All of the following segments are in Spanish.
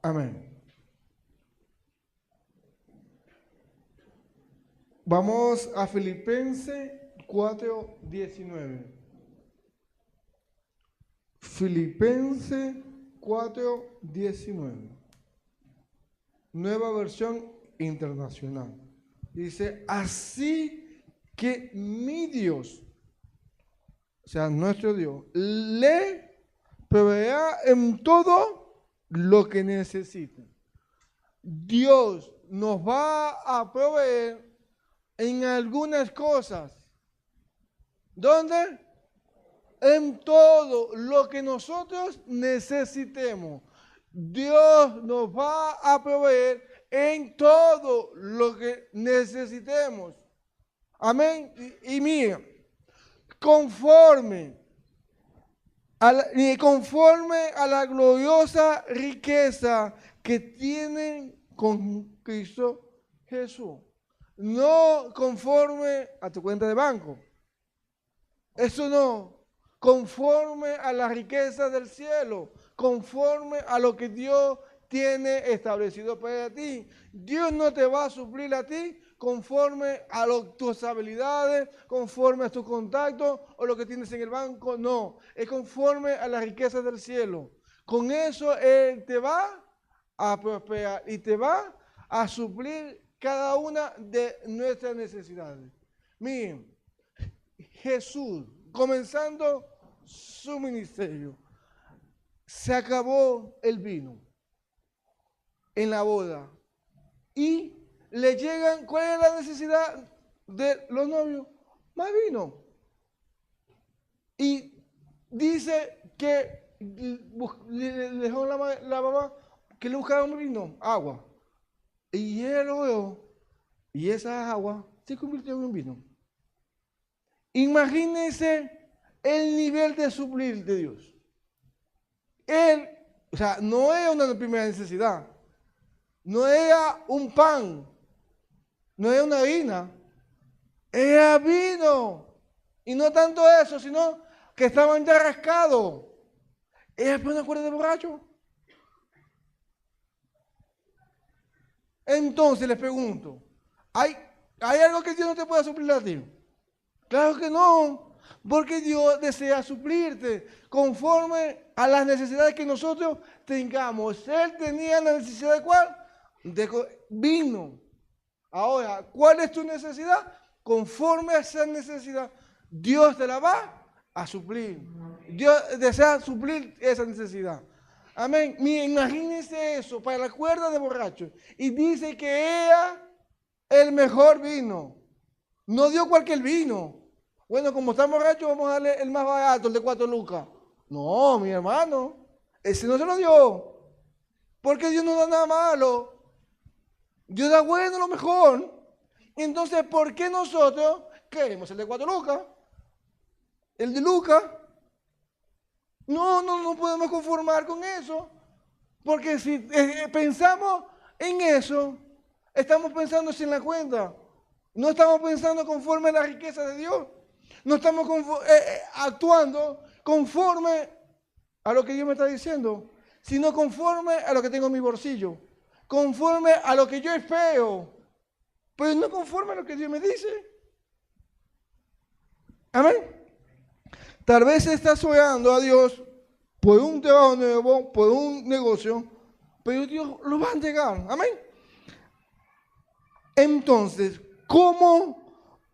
Amén. Vamos a Filipenses 4:19. Filipenses 4:19. Nueva versión internacional. Dice, así que mi Dios, o sea, nuestro Dios, le proveerá en todo lo que necesite. Dios nos va a proveer en algunas cosas. ¿Dónde? En todo lo que nosotros necesitemos. Dios nos va a proveer en todo lo que necesitemos. Amén. Y mira, conforme a la gloriosa riqueza que tienen con Cristo Jesús. No conforme a tu cuenta de banco. Eso no. Conforme a la riqueza del cielo. Conforme a lo que Dios tiene establecido para ti. Dios no te va a suplir a ti conforme a tus habilidades, conforme a tus contactos o lo que tienes en el banco. No, es conforme a la riqueza del cielo. Con eso Él te va a prosperar y te va a suplir cada una de nuestras necesidades. Miren, Jesús, comenzando su ministerio, se acabó el vino en la boda y le llegan, ¿cuál es la necesidad de los novios? Más vino. Y dice que le dejó la mamá que le buscaron vino, agua. Y él lo vio, y esa agua se convirtió en un vino. Imagínense el nivel de suplir de Dios. Él, o sea, no era una primera necesidad, no era un pan, no era una harina, era vino. Y no tanto eso, sino que estaban ya rascados. ¿Era para una cuerda de borracho? Entonces les pregunto, ¿hay algo que Dios no te pueda suplir a ti? Claro que no, porque Dios desea suplirte conforme a las necesidades que nosotros tengamos. Él tenía la necesidad de ¿cuál? De vino. Ahora, ¿cuál es tu necesidad? Conforme a esa necesidad, Dios te la va a suplir. Dios desea suplir esa necesidad. Amén. Imagínense eso para la cuerda de borracho. Y dice que era el mejor vino. No dio cualquier vino. Bueno, como estamos borrachos, vamos a darle el más barato, el de 4 lucas. No, mi hermano. Ese no se lo dio. Porque Dios no da nada malo. Dios da bueno, lo mejor. Entonces, ¿por qué nosotros queremos el de 4 lucas? El de lucas. No podemos conformar con eso. Porque si pensamos en eso, estamos pensando sin la cuenta. No estamos pensando conforme a la riqueza de Dios. No estamos actuando conforme a lo que Dios me está diciendo, sino conforme a lo que tengo en mi bolsillo. Conforme a lo que yo espero. Pero no conforme a lo que Dios me dice. Amén. Tal vez estás orando a Dios por un trabajo nuevo, por un negocio, pero Dios lo va a entregar. Amén. Entonces, ¿cómo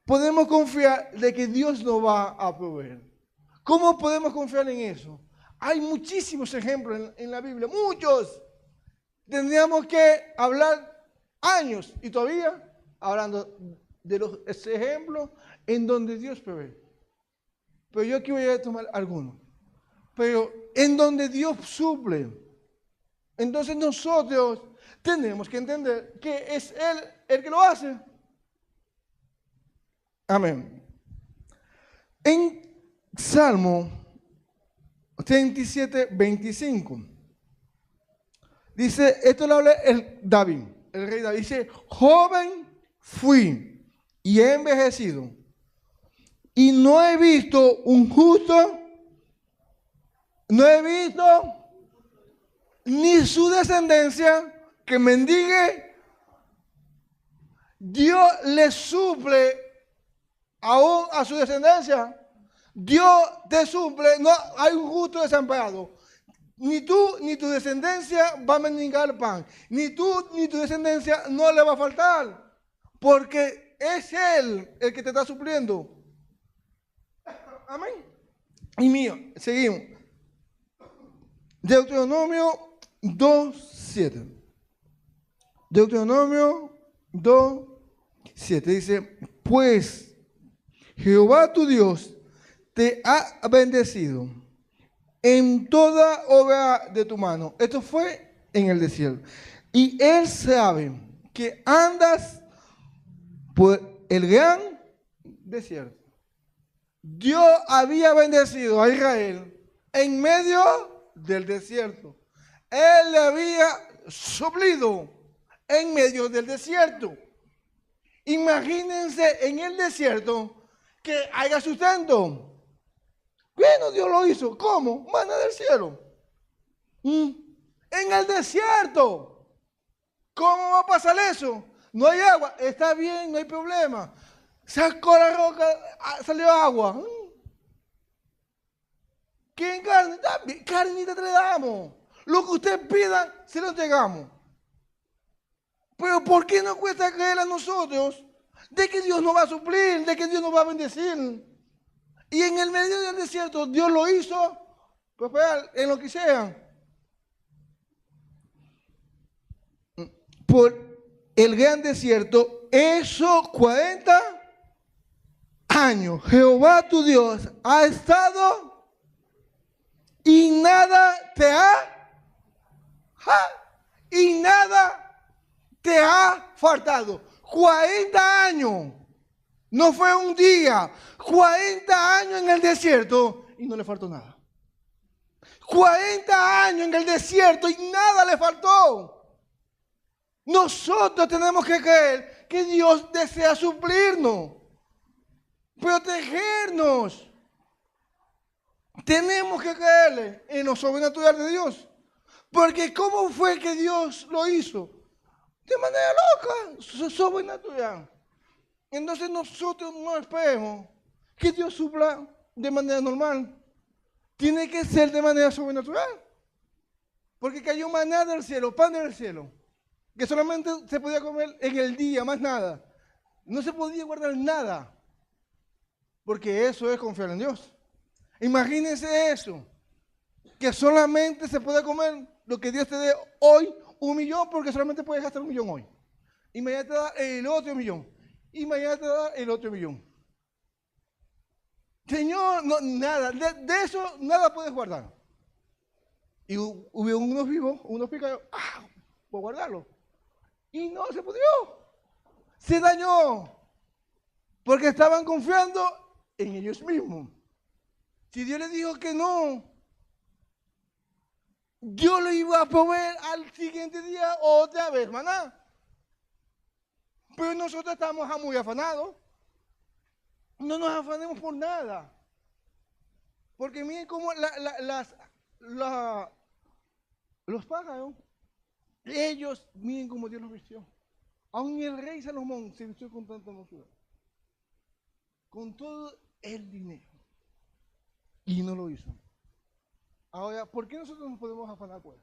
podemos confiar de que Dios nos va a proveer? ¿Cómo podemos confiar en eso? Hay muchísimos ejemplos en la Biblia, muchos. Tendríamos que hablar años y todavía hablando de los ejemplos en donde Dios provee. Pero yo aquí voy a tomar algunos. Pero en donde Dios suple. Entonces nosotros tenemos que entender que es Él el que lo hace. Amén. En Salmo 37:25 dice, esto lo habla el rey David, dice, joven fui y he envejecido y no he visto un justo, no he visto ni su descendencia que mendigue. Dios le suple aún a su descendencia. Dios te suple, no hay un justo desamparado. Ni tú ni tu descendencia va a mendigar pan. Ni tú ni tu descendencia no le va a faltar. Porque es Él el que te está supliendo. Amén. Y mío, seguimos. Deuteronomio 2:7. Deuteronomio 2:7 dice, pues Jehová tu Dios te ha bendecido en toda obra de tu mano. Esto fue en el desierto. Y Él sabe que andas por el gran desierto. Dios había bendecido a Israel en medio del desierto. Él le había suplido en medio del desierto. Imagínense en el desierto que haya sustento. Bueno, Dios lo hizo. ¿Cómo? Maná del cielo. En el desierto. ¿Cómo va a pasar eso? No hay agua. Está bien, no hay problema. Sacó la roca, salió agua. ¿Quién carne? Carnita te le damos. Lo que usted pida, se lo entregamos. Pero ¿por qué nos cuesta creer a nosotros de que Dios nos va a suplir, de que Dios nos va a bendecir? Y en el medio del desierto Dios lo hizo prosperar en lo que sea. Por el gran desierto, esos 40 años, Jehová tu Dios ha estado y nada te ha faltado. 40 años. No fue un día. 40 años en el desierto y no le faltó nada. 40 años en el desierto y nada le faltó. Nosotros tenemos que creer que Dios desea suplirnos, protegernos. Tenemos que creerle en lo sobrenatural de Dios. Porque ¿cómo fue que Dios lo hizo? De manera loca, sobrenatural. Entonces nosotros no esperemos que Dios supla de manera normal. Tiene que ser de manera sobrenatural. Porque cayó maná del cielo, pan del cielo, que solamente se podía comer en el día, más nada. No se podía guardar nada. Porque eso es confiar en Dios. Imagínense eso. Que solamente se puede comer lo que Dios te dé hoy, 1.000.000, porque solamente puedes gastar 1.000.000 hoy. Y mañana te da el otro 1.000.000. Y mañana te da el otro 1.000.000. Señor, no, nada, de eso nada puedes guardar. Y hubo unos vivos, unos picados, por guardarlo. Y no se pudo. Se dañó. Porque estaban confiando en ellos mismos. Si Dios les dijo que no, Dios lo iba a proveer al siguiente día otra vez, maná. Pero nosotros estamos muy afanados. No nos afanemos por nada. Porque miren cómo los pájaros, ellos miren cómo Dios los vistió. Aún el rey Salomón se vistió con tanta hermosura. Con todo el dinero. Y no lo hizo. Ahora, ¿por qué nosotros nos podemos afanar por él?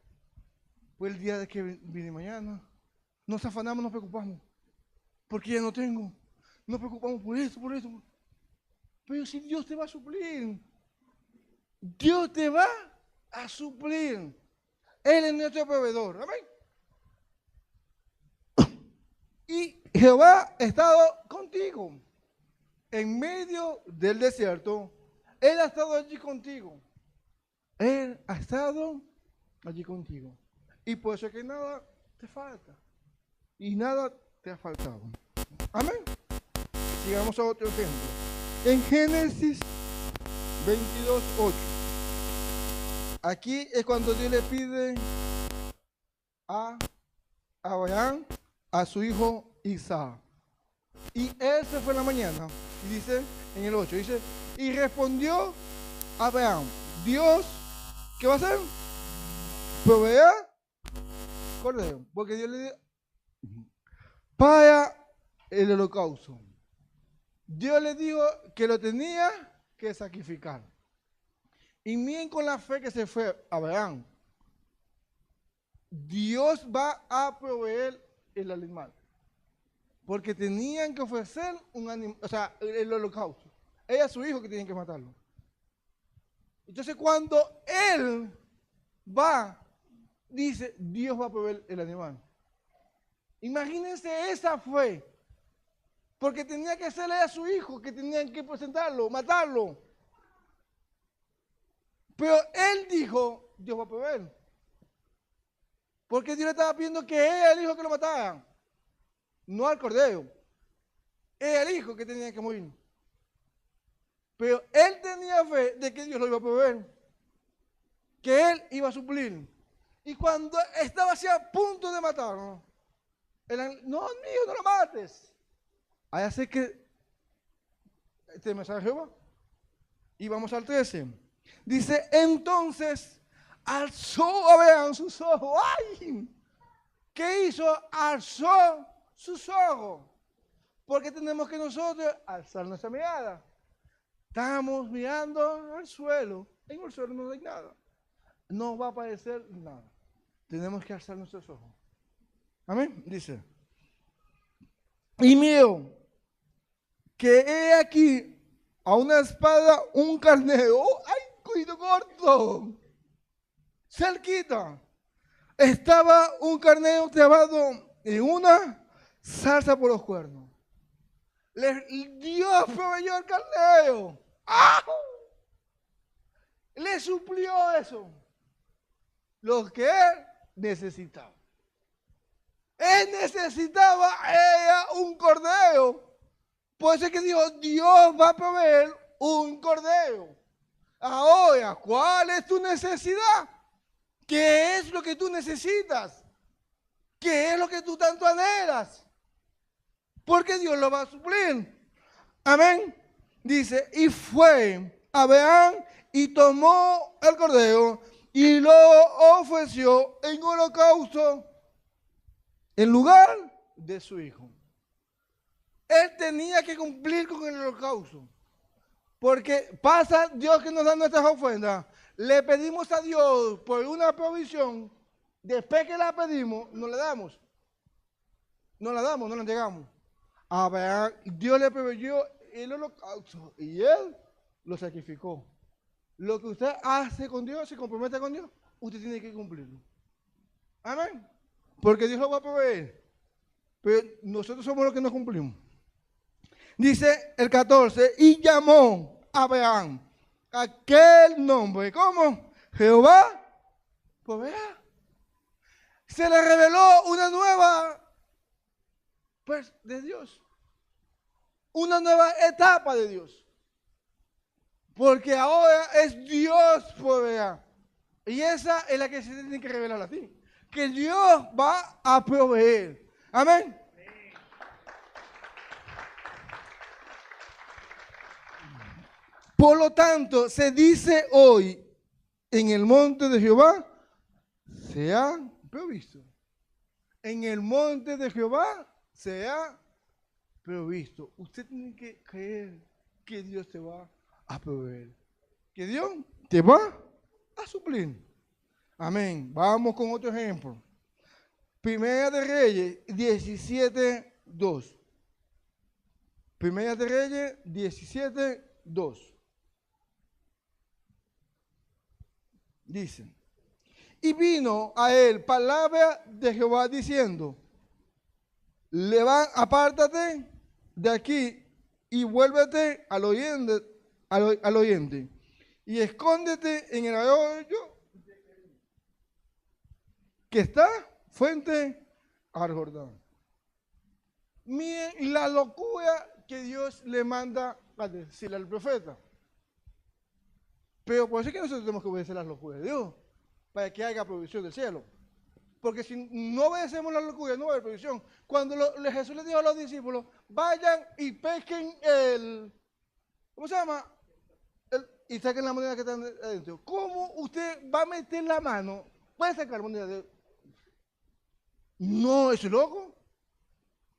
Pues el día de que viene mañana, nos afanamos, nos preocupamos. Porque ya no tengo. Nos preocupamos por eso, por eso. Pero si Dios te va a suplir, Dios te va a suplir. Él es nuestro proveedor. Amén. Y Jehová ha estado contigo. En medio del desierto, Él ha estado allí contigo. Él ha estado allí contigo. Y por eso es que nada te falta. Y nada te ha faltado. Amén. Sigamos a otro ejemplo. En Génesis 22:8. Aquí es cuando Dios le pide a Abraham, a su hijo Isaac. Y él se fue en la mañana. Y dice, en el 8, dice, y respondió Abraham, Dios, ¿qué va a hacer? Proveerá cordero, porque Dios le dio para el holocausto. Dios le dijo que lo tenía que sacrificar. Y miren con la fe que se fue Abraham. Dios va a proveer el animal. Porque tenían que ofrecer un animal, o sea, el holocausto. Ella es su hijo que tienen que matarlo. Entonces cuando él va, dice, Dios va a proveer el animal. Imagínense esa fe. Porque tenía que serle a su hijo, que tenían que presentarlo, matarlo. Pero él dijo, Dios va a proveer. Porque Dios le estaba pidiendo que era el hijo que lo mataran. No al cordero. Era el hijo que tenía que morir. Pero él tenía fe de que Dios lo iba a proveer. Que él iba a suplir. Y cuando estaba así a punto de matarlo, no, mío, no lo mates. Ahí hace que este mensaje de Jehová. Y vamos al 13. Dice, entonces alzó Abraham sus ojos. ¡Ay! ¿Qué hizo? Alzó sus ojos. Porque tenemos que nosotros alzar nuestra mirada. Estamos mirando al suelo. En el suelo no hay nada. No va a aparecer nada. Tenemos que alzar nuestros ojos. Amén. Dice. Y mío, que he aquí a una espada un carnero. ¡Ay, cuidado corto! Cerquita. Estaba un carnero clavado en una zarza por los cuernos. Dios proveyó el carnero. ¡Ah! Le suplió eso. Lo que él necesitaba. Él necesitaba ella un cordero. Por eso es que dijo, Dios va a proveer un cordero. Ahora, ¿cuál es tu necesidad? ¿Qué es lo que tú necesitas? ¿Qué es lo que tú tanto anhelas? Porque Dios lo va a suplir. Amén. Dice, y fue Abraham y tomó el cordero y lo ofreció en holocausto en lugar de su hijo. Él tenía que cumplir con el holocausto. Porque pasa Dios que nos da nuestras ofrendas. Le pedimos a Dios por una provisión. Después que la pedimos, no la damos. No la damos, no la entregamos. Abraham, Dios le proveyó el holocausto y él lo sacrificó. Lo que usted hace con Dios, se compromete con Dios, usted tiene que cumplirlo. Amén. Porque Dios lo va a proveer. Pero nosotros somos los que no cumplimos. Dice el 14, y llamó a Abraham aquel nombre. ¿Cómo? Jehová provea. Se le reveló una nueva, pues, de Dios. Una nueva etapa de Dios. Porque ahora es Dios provea. Y esa es la que se tiene que revelar a ti. Que Dios va a proveer. Amén. Por lo tanto, se dice hoy, en el monte de Jehová se ha provisto. En el monte de Jehová se ha provisto. Usted tiene que creer que Dios te va a proveer. Que Dios te va a suplir. Amén. Vamos con otro ejemplo. Primera de Reyes 17:2. Primera de Reyes 17:2. Dice, y vino a él palabra de Jehová diciendo, apártate de aquí y vuélvete al oriente y escóndete en el arroyo que está frente al Jordán. Miren la locura que Dios le manda a decirle al profeta. Pero por eso es que nosotros tenemos que obedecer las locuras de Dios, para que haya provisión del cielo. Porque si no obedecemos las locuras, no va a haber provisión. Cuando Jesús le dijo a los discípulos, vayan y pesquen ¿cómo se llama? Y saquen la moneda que está adentro. ¿Cómo usted va a meter la mano? Puede sacar moneda de No es loco,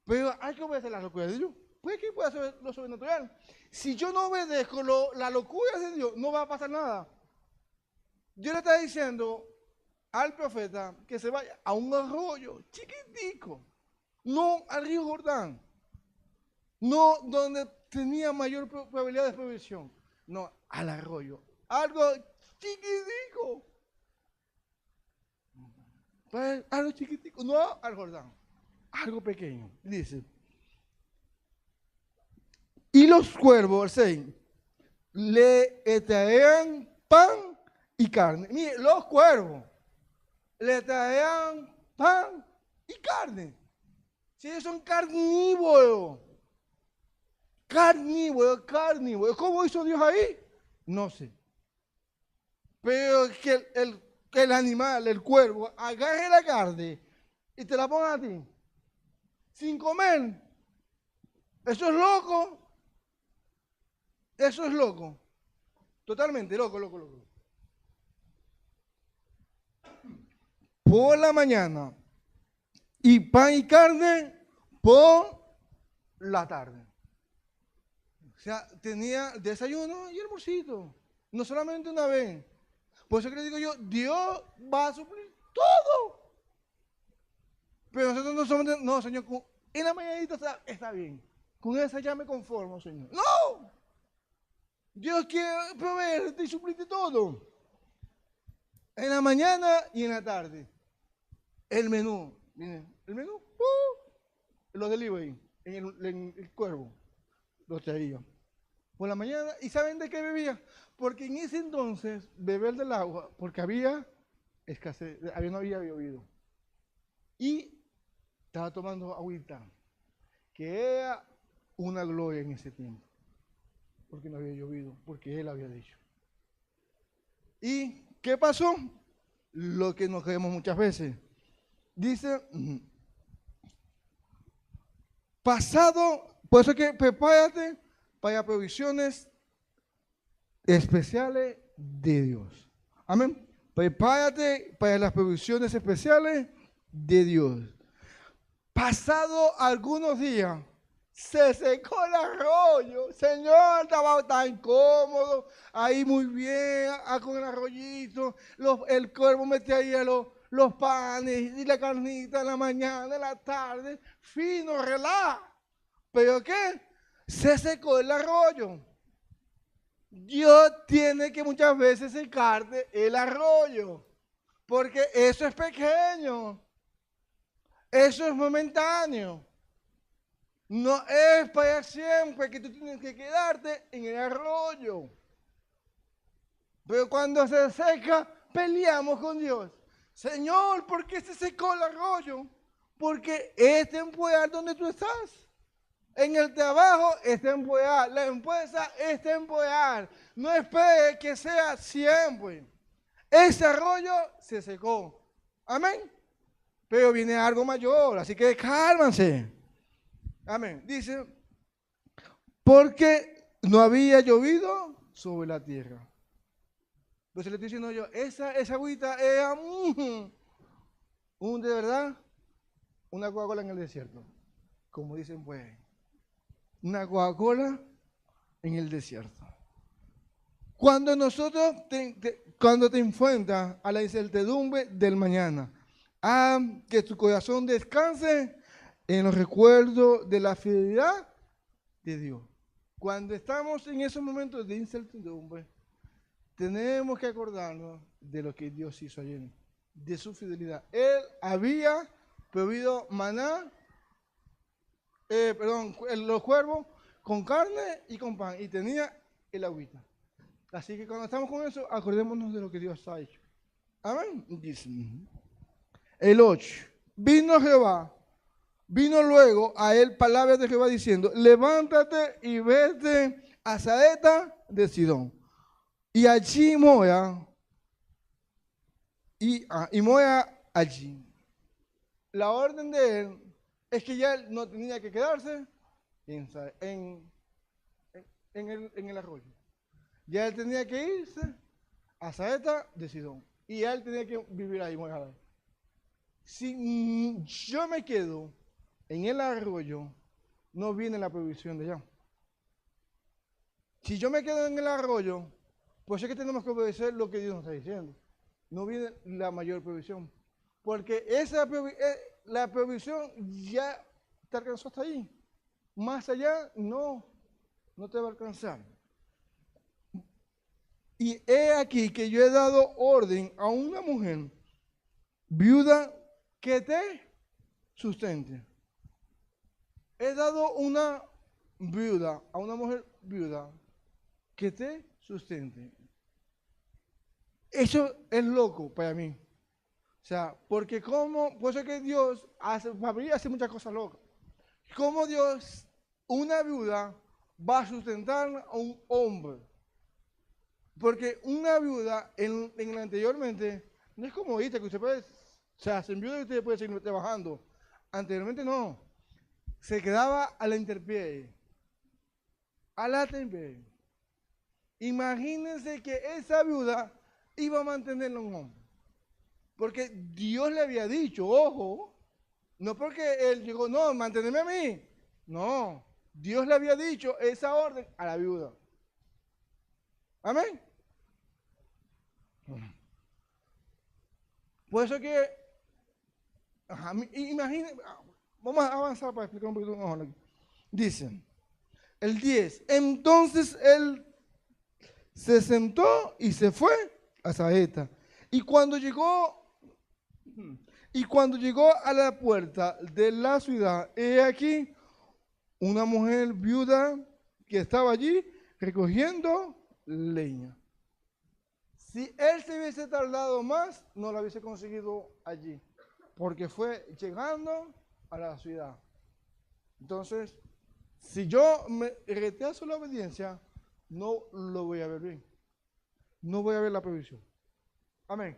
pero hay que obedecer la locura de Dios. Pues que puede hacer lo sobrenatural. Si yo no obedezco la locura de Dios, no va a pasar nada. Dios le está diciendo al profeta que se vaya a un arroyo chiquitico, no al río Jordán, no donde tenía mayor probabilidad de provisión, no al arroyo, algo chiquitico, pues, algo chiquitico, no al Jordán, algo pequeño. Dice, y los cuervos, el 6, le traían pan y carne. Mire, los cuervos le traían pan y carne. Si ellos son carnívoros. Carnívoro. ¿Cómo hizo Dios ahí? No sé. Pero que el animal, el cuervo, agarre la carne y te la ponga a ti. Sin comer. Eso es loco. Eso es loco. Totalmente loco. Por la mañana. Y pan y carne por la tarde. O sea, tenía desayuno y almuercito. No solamente una vez. Por eso que le digo yo, Dios va a suplir todo. Pero nosotros no somos, no, Señor, en la mañanita está bien. Con esa ya me conformo, Señor. ¡No! Dios quiere proveerte y suplirte todo. En la mañana y en la tarde. El menú. Miren, el menú. Los delivery. En el cuervo. Los traía. Por la mañana. ¿Y saben de qué bebía? Porque en ese entonces, beber del agua, porque había escasez, no había llovido. Y estaba tomando agüita, que era una gloria en ese tiempo. Porque no había llovido, porque él había dicho. ¿Y qué pasó? Lo que nos creemos muchas veces. Dice, pasado, por eso que prepárate para provisiones especiales de Dios. Amén. Prepárate para las provisiones especiales de Dios. Pasado algunos días, se secó el arroyo. Señor, estaba tan cómodo, ahí muy bien, con el arroyito. El cuervo metía ahí los panes y la carnita en la mañana, en la tarde, fino, relax. ¿Pero qué? Se secó el arroyo. Dios tiene que muchas veces secarte el arroyo, porque eso es pequeño, eso es momentáneo, no es para siempre que tú tienes que quedarte en el arroyo. Pero cuando se seca, peleamos con Dios. Señor, ¿por qué se secó el arroyo? Porque es temporal donde tú estás. En el trabajo es temporal, la empresa es temporal. No espere que sea siempre. Ese arroyo se secó. Amén. Pero viene algo mayor, así que cálmanse. Amén. Dice, porque no había llovido sobre la tierra. Entonces le estoy diciendo yo, esa agüita era de verdad, una Coca-Cola en el desierto. Como dicen pues. Una Coca-Cola en el desierto. Cuando cuando te enfrentas a la incertidumbre del mañana, a que tu corazón descanse en los recuerdos de la fidelidad de Dios. Cuando estamos en esos momentos de incertidumbre, tenemos que acordarnos de lo que Dios hizo ayer, de su fidelidad. Él había prohibido maná, los cuervos con carne y con pan, y tenía el agüita. Así que cuando estamos con eso, acordémonos de lo que Dios ha hecho. Amén. Dice, el 8. Vino luego a él palabras de Jehová diciendo, levántate y vete a Sarepta de Sidón. Y allí mora, y mora allí. La orden de él es que ya él no tenía que quedarse en el arroyo. Ya él tenía que irse a Sarepta de Sidón. Y él tenía que vivir ahí, morar ahí. Si yo me quedo en el arroyo, no viene la provisión de allá. Si yo me quedo en el arroyo, pues es que tenemos que obedecer lo que Dios nos está diciendo. No viene la mayor provisión. Porque la provisión ya te alcanzó hasta ahí. Más allá, no te va a alcanzar. Y he aquí que yo he dado orden a una mujer viuda que te sustente. He dado una viuda, a una mujer viuda que te sustente. Eso es loco para mí. O sea, porque por eso es que Dios hace muchas cosas locas. ¿Cómo Dios, una viuda, va a sustentar a un hombre? Porque una viuda, en el anteriormente, no es como ahorita, que usted puede, o sea, sin viuda usted puede seguir trabajando. Anteriormente no. Se quedaba a la intemperie. A la intemperie. Imagínense que esa viuda iba a mantenerlo un hombre. Porque Dios le había dicho, ojo, no porque él dijo, no, manténme a mí. No, Dios le había dicho esa orden a la viuda. Amén. Por eso que, imagínense, vamos a avanzar para explicar un poquito mejor aquí. Dice, el 10, entonces él se sentó y se fue a Saeta. Y cuando llegó a la puerta de la ciudad, he aquí una mujer viuda que estaba allí recogiendo leña. Si él se hubiese tardado más, no la hubiese conseguido allí, porque fue llegando a la ciudad. Entonces, si yo me rechazo la obediencia, no lo voy a ver bien. No voy a ver la provisión. Amén.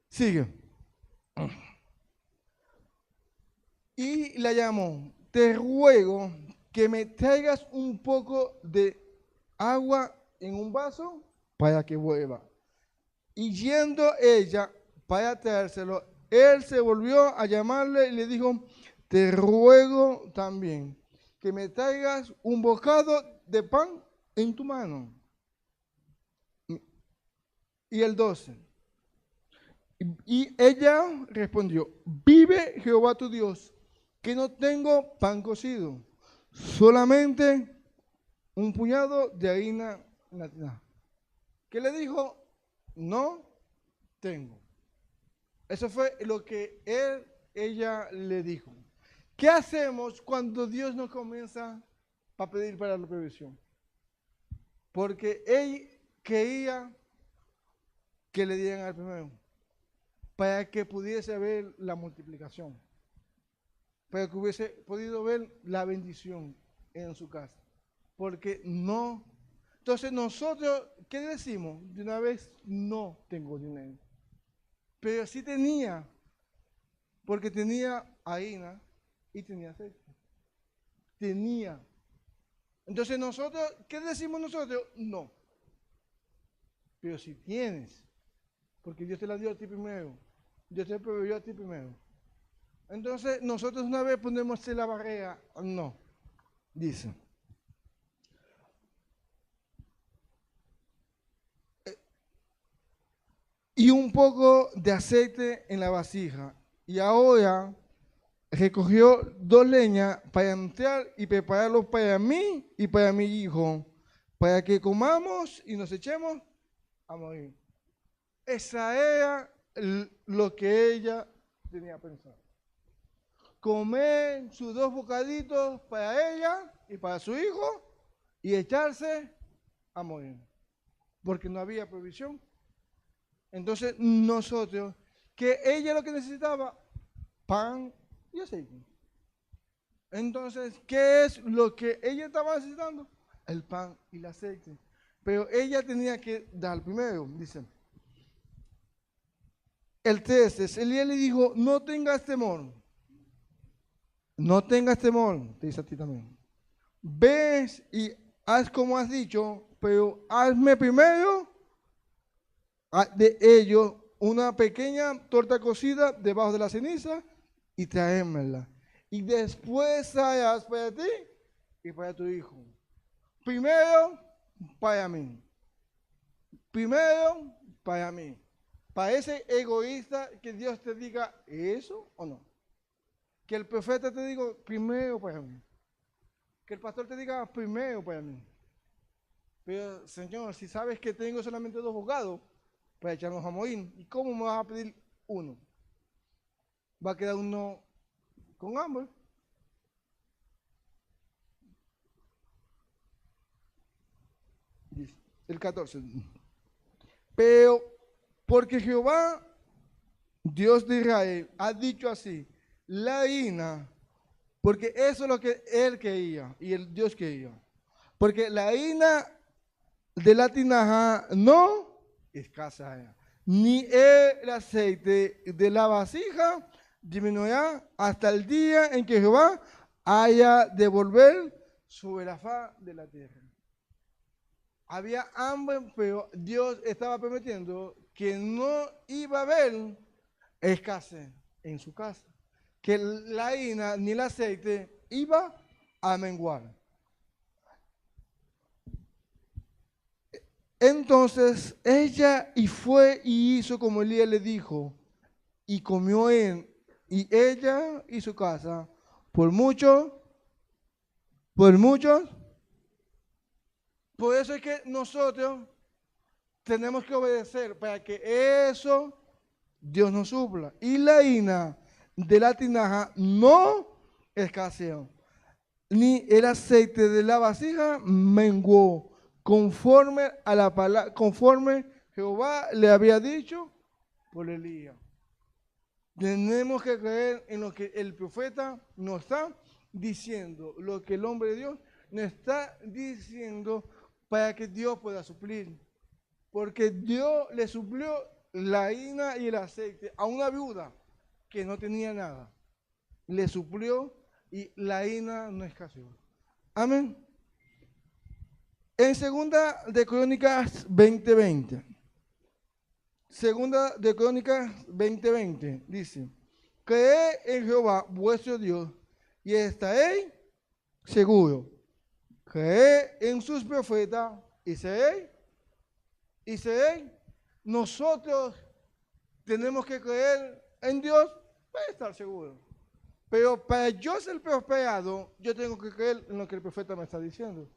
Sigue. Y la llamó, te ruego que me traigas un poco de agua en un vaso para que vuelva. Y yendo ella para traérselo, él se volvió a llamarle y le dijo, te ruego también que me traigas un bocado de pan en tu mano. Y el 12. Y ella respondió, vive Jehová tu Dios, que no tengo pan cocido, solamente un puñado de harina natina. ¿Qué le dijo? No tengo. Eso fue lo que ella le dijo. ¿Qué hacemos cuando Dios nos comienza a pedir para la provisión? Porque él quería que le dieran al primero, para que pudiese ver la multiplicación, para que hubiese podido ver la bendición en su casa. Porque no. Entonces nosotros, ¿qué decimos? De una vez, no tengo dinero. Pero sí tenía, porque tenía harina y tenía aceite. Tenía. Entonces nosotros, ¿qué decimos nosotros? No. Pero si tienes, porque Dios te la dio a ti primero, Dios te proveyó a ti primero. Entonces nosotros una vez ponemos la barrera, no, dice. Y un poco de aceite en la vasija. Y ahora recogió 2 leñas para entrar y prepararlo para mí y para mi hijo, para que comamos y nos echemos a morir. Esa era lo que ella tenía pensado. Comer sus 2 bocaditos para ella y para su hijo y echarse a morir. Porque no había provisión. Entonces nosotros, que ella lo que necesitaba, pan y aceite. Entonces, ¿qué es lo que ella estaba necesitando? El pan y el aceite. Pero ella tenía que dar primero, dice. El 13, Elías le dijo, no tengas temor. No tengas temor, te dice a ti también. Ves y haz como has dicho, pero hazme primero de ello una pequeña torta cocida debajo de la ceniza y traémela. Y después traigas para ti y para tu hijo. Primero para mí. Primero para mí. ¿Parece egoísta que Dios te diga eso o no? Que el profeta te diga primero para mí. Que el pastor te diga primero para mí. Pero, Señor, si sabes que tengo solamente 2 bocados para echarnos a morir, ¿y cómo me vas a pedir uno? Va a quedar uno con hambre. Dice, el 14. Pero porque Jehová, Dios de Israel, ha dicho así, la harina, porque eso es lo que él quería y el Dios quería. Porque la harina de la tinaja no escasea, ni el aceite de la vasija disminuirá hasta el día en que Jehová haya de volver sobre la faz de la tierra. Había hambre, pero Dios estaba permitiendo que no iba a haber escasez en su casa, que la harina ni el aceite iba a menguar. Entonces ella y fue y hizo como Elías le dijo, y comió y ella y su casa por muchos. Por eso es que nosotros tenemos que obedecer para que eso Dios nos supla. Y la harina de la tinaja no escaseó, ni el aceite de la vasija menguó, conforme a la palabra, conforme Jehová le había dicho por Elías. Tenemos que creer en lo que el profeta nos está diciendo, lo que el hombre de Dios nos está diciendo para que Dios pueda suplir. Porque Dios le suplió la harina y el aceite a una viuda que no tenía nada. Le suplió y la harina no escaseó. Amén. En segunda de Crónicas 20:20. Segunda de Crónicas 20:20 dice, creed en Jehová vuestro Dios y estaréis seguros. Creed en sus profetas y seréis. Nosotros tenemos que creer en Dios para estar seguros. Pero para yo ser prosperado, yo tengo que creer en lo que el profeta me está diciendo.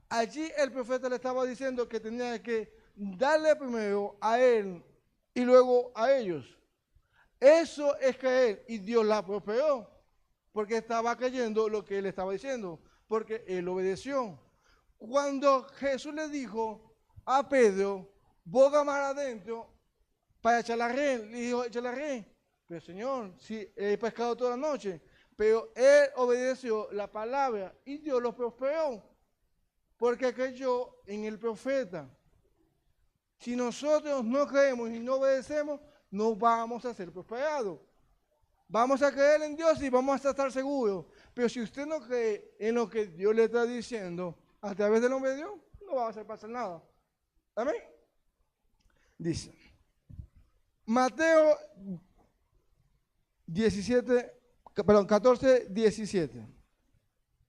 Allí el profeta le estaba diciendo que tenía que darle primero a él y luego a ellos. Eso es creer y Dios la prosperó porque estaba creyendo lo que él estaba diciendo, porque él obedeció. Cuando Jesús le dijo a Pedro, boga más adentro para echar la red, le dijo, echa la red. Pero Señor, sí, he pescado toda la noche, pero él obedeció la palabra y Dios lo prosperó porque creyó en el profeta. Si nosotros no creemos y no obedecemos, no vamos a ser prosperados. Vamos a creer en Dios y vamos a estar seguros. Pero si usted no cree en lo que Dios le está diciendo a través del nombre de Dios, no va a hacer pasar nada. Amén. Dice, Mateo 14:17.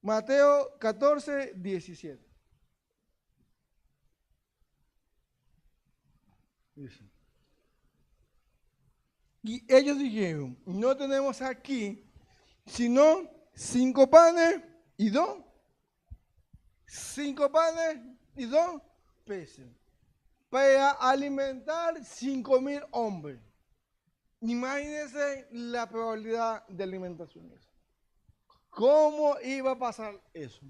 Mateo 14:17. Dice. Y ellos dijeron, no tenemos aquí sino 5 panes y 2. 5 panes y 2 peces. Para alimentar 5,000 hombres. Imagínense la probabilidad de alimentación. ¿Cómo iba a pasar eso?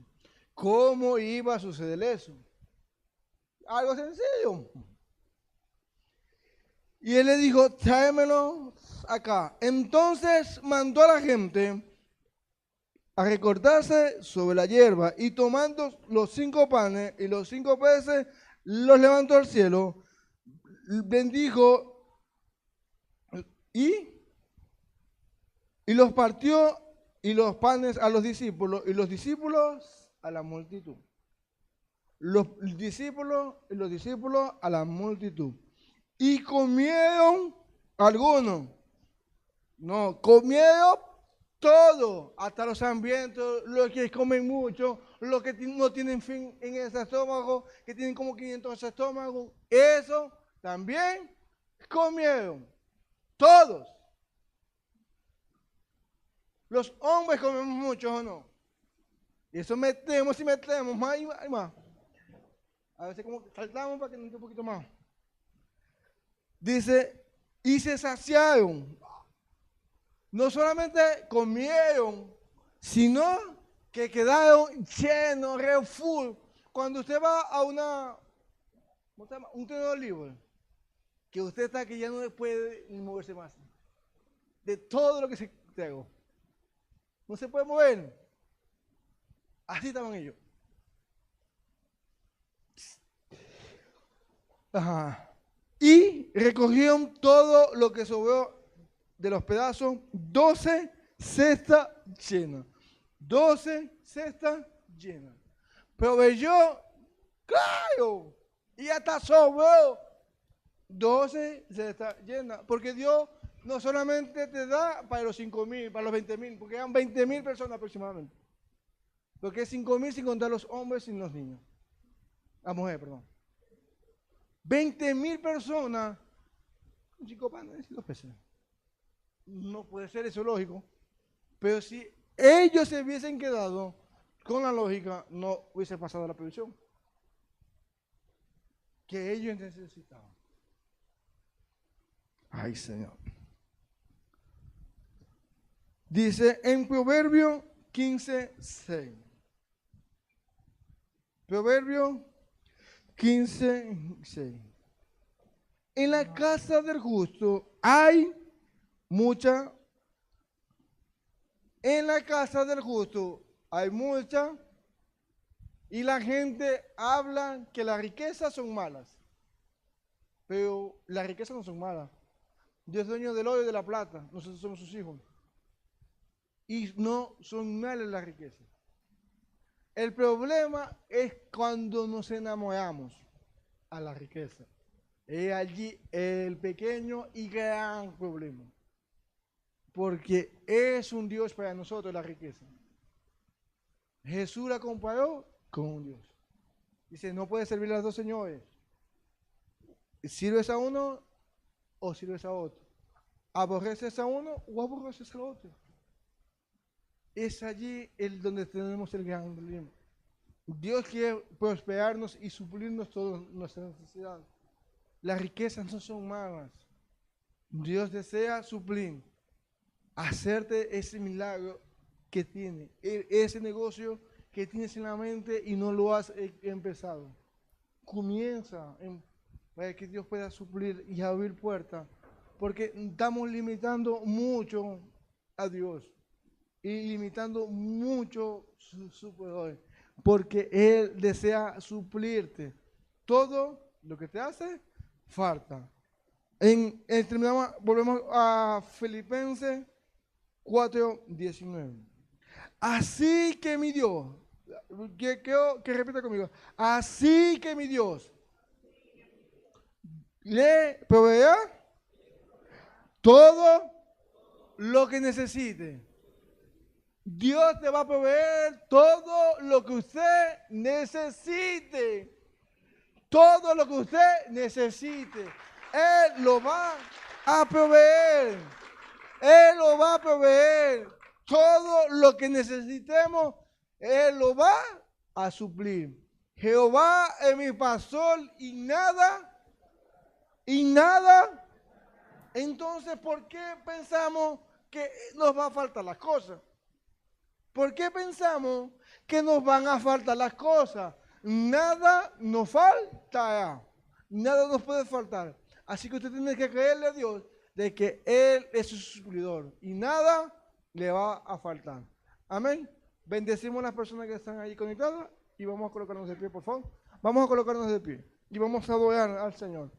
¿Cómo iba a suceder eso? Algo sencillo. Y él le dijo, tráemelo acá. Entonces mandó a la gente a recortarse sobre la hierba y tomando los 5 panes y los 5 peces, los levantó al cielo, bendijo y los partió y los panes a los discípulos y los discípulos a la multitud. Los discípulos y los discípulos a la multitud. Y comieron algunos. No, comieron todo, hasta los hambrientos, los que comen mucho, los que no tienen fin en ese estómago, que tienen como 500 estómagos, eso también comieron. Todos. Los hombres comemos mucho o no. Y eso metemos y metemos, más y más y más. A veces como saltamos para que nos dé un poquito más. Dice, y se saciaron. No solamente comieron, sino que quedaron llenos, re full. Cuando usted va a un tenedor libre, que usted está que ya no puede ni moverse más. De todo lo que se tragó. No se puede mover. Así estaban ellos. Ajá. Y recogieron todo lo que sobró de los pedazos, 12 cestas llenas. 12 cestas llenas. Proveyó, claro, y hasta sobró 12 cestas llenas. Porque Dios no solamente te da para los 5,000, para los 20,000, porque eran 20,000 personas aproximadamente. Porque es 5,000 sin contar los hombres y los niños. La mujer, perdón. 20,000 personas, 5 panes y 2 peces. No puede ser eso lógico. Pero si ellos se hubiesen quedado con la lógica, no hubiese pasado la provisión que ellos necesitaban. Ay, Señor. Dice en Proverbio 15:6. Proverbio 15:6. En la casa del justo hay mucha. En la casa del justo hay mucha. Y la gente habla que las riquezas son malas. Pero las riquezas no son malas. Dios es dueño del oro y de la plata. Nosotros somos sus hijos. Y no son malas las riquezas. El problema es cuando nos enamoramos a la riqueza. Es allí el pequeño y gran problema. Porque es un Dios para nosotros la riqueza. Jesús la comparó con un Dios. Dice, no puedes servir a los dos señores. Sirves a uno o sirves a otro. Aborreces a uno o aborreces al otro. Es allí donde tenemos el gran problema. Dios quiere prosperarnos y suplirnos todas nuestras necesidades. Las riquezas no son malas. Dios desea suplir, hacerte ese milagro que tiene, ese negocio que tienes en la mente y no lo has empezado. Comienza para que Dios pueda suplir y abrir puertas, porque estamos limitando mucho a Dios y limitando mucho su poder, porque Él desea suplirte todo lo que te hace falta. Volvemos a Filipenses 4:19. Así que mi Dios, quiero que repita conmigo, así que mi Dios le proveerá todo lo que necesite. Dios te va a proveer todo lo que usted necesite. Todo lo que usted necesite. Él lo va a proveer. Él lo va a proveer. Todo lo que necesitemos, Él lo va a suplir. Jehová es mi pastor y nada. Entonces, ¿por qué pensamos que nos va a faltar las cosas? ¿Por qué pensamos que nos van a faltar las cosas? Nada nos faltará. Nada nos puede faltar. Así que usted tiene que creerle a Dios de que Él es su suplidor y nada le va a faltar. Amén. Bendecimos a las personas que están ahí conectadas y vamos a colocarnos de pie, por favor. Vamos a colocarnos de pie y vamos a adorar al Señor.